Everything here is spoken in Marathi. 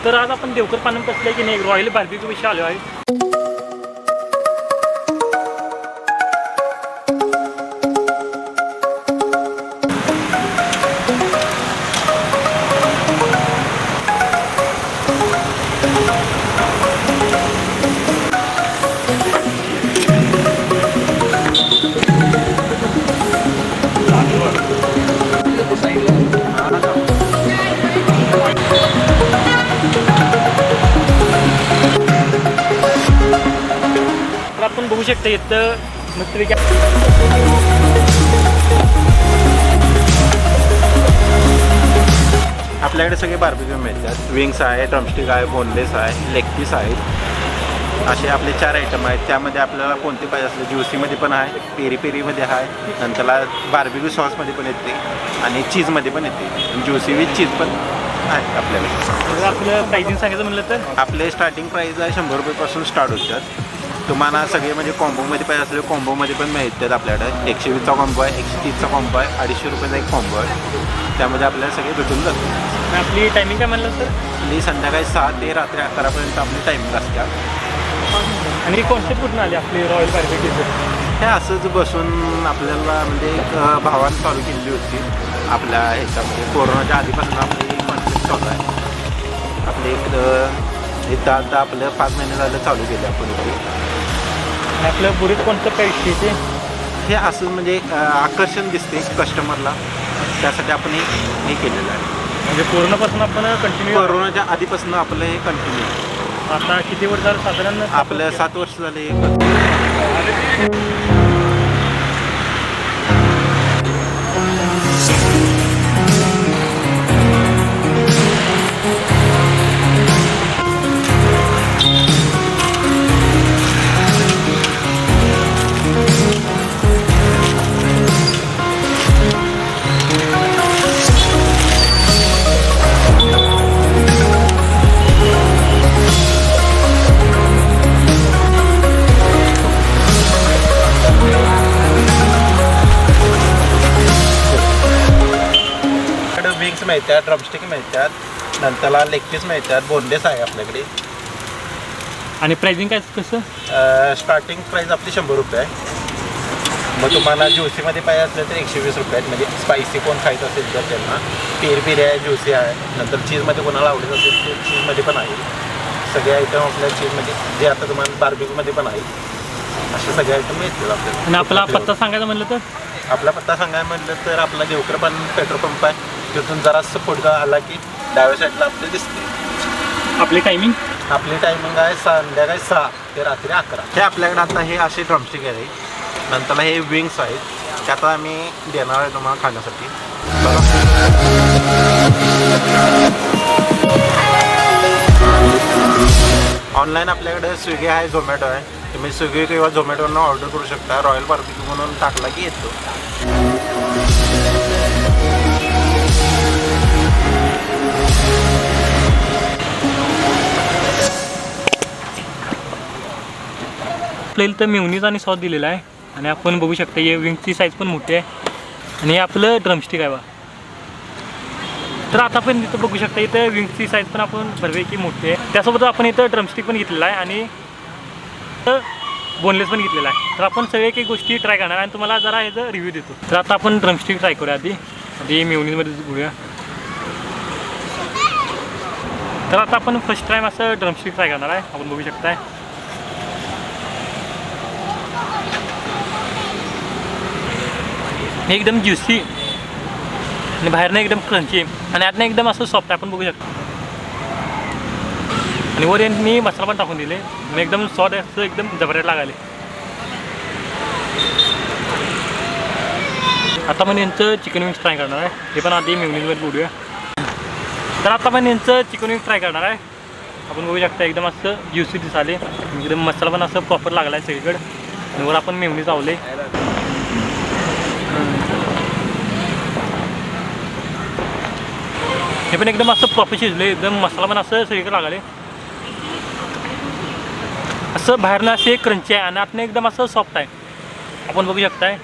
तर आज आपण देवकर पानम कसलं की नाही रॉयल बार्बिक्यू विषयी आलो आहे. आपण बघू शकता इथं मस्तपैकी आपल्याकडे सगळे बार्बिक्यू मिळतात. विंग्स आहे, ड्रमस्टिक आहे, बोनलेस आहे, लेग पीस आहेत. असे आपले 4 आयटम आहेत. त्यामध्ये आपल्याला कोणते पाहिजे असले ज्युसीमध्ये पण आहे, पेरी पेरीमध्ये आहे, नंतरला बार्बिक्यू सॉसमध्ये पण येते आणि चीजमध्ये पण येते. ज्युसी विथ चीज पण आहे आपल्याला. आपलं प्राइसिंग सांगायचं म्हणलं तर आपले स्टार्टिंग प्राईस आहे 100 रुपयेपासून स्टार्ट होतात. तुम्हाला सगळे म्हणजे कॉम्बोमध्ये पाहिजे असले कॉम्बोमध्ये पण मिळतात. आपल्याकडे 120चा कॉम्बो आहे, 130चा कॉम्बो आहे, 250 रुपयाचा एक कॉम्बो आहे. त्यामध्ये आपल्याला सगळे भेटून जातात. आपली टायमिंग काय म्हणलं तर आपली संध्याकाळी 6 ते रात्री 11पर्यंत आपली टायमिंग असतात. आणि कॉन्सेप्ट कुठून आली आपली रॉयल बार्बिक्यूचं? हे असंच बसून आपल्याला म्हणजे एक भावानं चालू केलेली होती. आपल्या ह्याच्यामध्ये कोरोनाच्या आधीपासून आपली कॉन्सेप्ट चालू आहे. आपले एक आता आपलं 5 महिने झालं चालू केले आपण इथे. आपलं पुरीत कोणतं काय विषयीचे हे असं म्हणजे आकर्षण दिसते कस्टमरला, त्यासाठी आपण हे केलेलं आहे. म्हणजे पूर्णपासून आपण कंटिन्यू कोरोनाच्या आधीपासून आपलं हे कंटिन्यू. आता किती वर्ष झालं साधारण? आपलं 7 वर्ष झाले. विंग्स मिळतात, ड्रमस्टिक मिळतात, नंतरला लेग पीस मिळतात, बोनलेस आहे आपल्याकडे. आणि प्राइसिंग काय कसं? स्टार्टिंग प्राईस आपली 100 रुपये आहे. मग तुम्हाला ज्युसीमध्ये पाहिजे असलं तर 120 रुपये आहेत. म्हणजे स्पायसी कोण खायचं असेल तर त्यांना पेरी पेरी आहे, ज्युसी आहे. नंतर चीजमध्ये कोणाला आवडत असेल तर चीजमध्ये पण आहे. सगळे आयटम आपल्या चीजमध्ये जे आता तुम्हाला बार्बिक्यूमध्ये पण आहे, असे सगळे आयटम मिळतील आपल्याला. आणि आपला पत्ता सांगायचं म्हणलं तर आपला पत्ता सांगायला म्हटलं तर आपला देवकर पण पेट्रोल पंप आहे. तिथून जरासं पुढं आला की डाव्या साईडला आपल्याला दिसते. आपली टायमिंग आहे संध्याकाळी 6 ते रात्री 11. हे आपल्याकडे आता हे असे ड्रमस्टिक आहे. नंतर हे विंग्स आहेत, ते आता आम्ही देणार आहे तुम्हाला खाण्यासाठी. ऑनलाईन आपल्याकडे स्विगी आहे, झोमॅटो आहे. तुम्ही स्विगी किंवा झोमॅटोवरून ऑर्डर करू शकता. रॉयल बार्बिक्यू म्हणून टाकला की येतो. आपल्याला तर मेवनीज आणि सॉस दिलेला आहे. आणि आपण बघू शकता हे विंगची साईज पण मोठी आहे. आणि हे आपलं ड्रमस्टिक आहे बा. तर आता आपण इथं बघू शकता इथं विंगची साईज पण आपण बऱ्यापैकी मोठी आहे. त्यासोबत आपण इथं ड्रमस्टिक पण घेतलेला आहे आणि बोनलेस पण घेतलेला आहे. तर आपण सगळे काही गोष्टी ट्राय करणार आणि तुम्हाला जरा ह्याचा रिव्ह्यू देतो. तर आता आपण ड्रमस्टिक ट्राय करूया आधी मेवनीजमध्ये बघूया. तर आता आपण फर्स्ट टाइम असं ड्रमस्टिक ट्राय करणार आहे. आपण बघू शकताय हे एकदम ज्युसी आणि बाहेरनं एकदम क्रंची आणि आतनं एकदम असं सॉफ्ट आहे. आपण बघू शकतो. आणि वर मी मसाला पण टाकून दिले आणि एकदम सॉफ्ट असं एकदम जबरदस्त लागाले. आता आपण यांचं चिकन विंग्स ट्राय करणार आहे. हे पण आधी मेवनीजमध्ये बोलूया. तर आता आपण यांचं चिकन विंग्स ट्राय करणार आहे. आपण बघू शकता एकदम असं ज्युसी दिसाले, एकदम मसाला पण असं प्रॉपर लागला आहे सगळीकडे. आणि वर आपण मेवनीज लावले. हे पण एकदम असं प्रॉपर शिजले, एकदम मसाला पण असं सगळीकडे लागले. असं बाहेरनं असे क्रंची आहे आणि आतनं एकदम असं सॉफ्ट आहे. आपण बघू शकताय.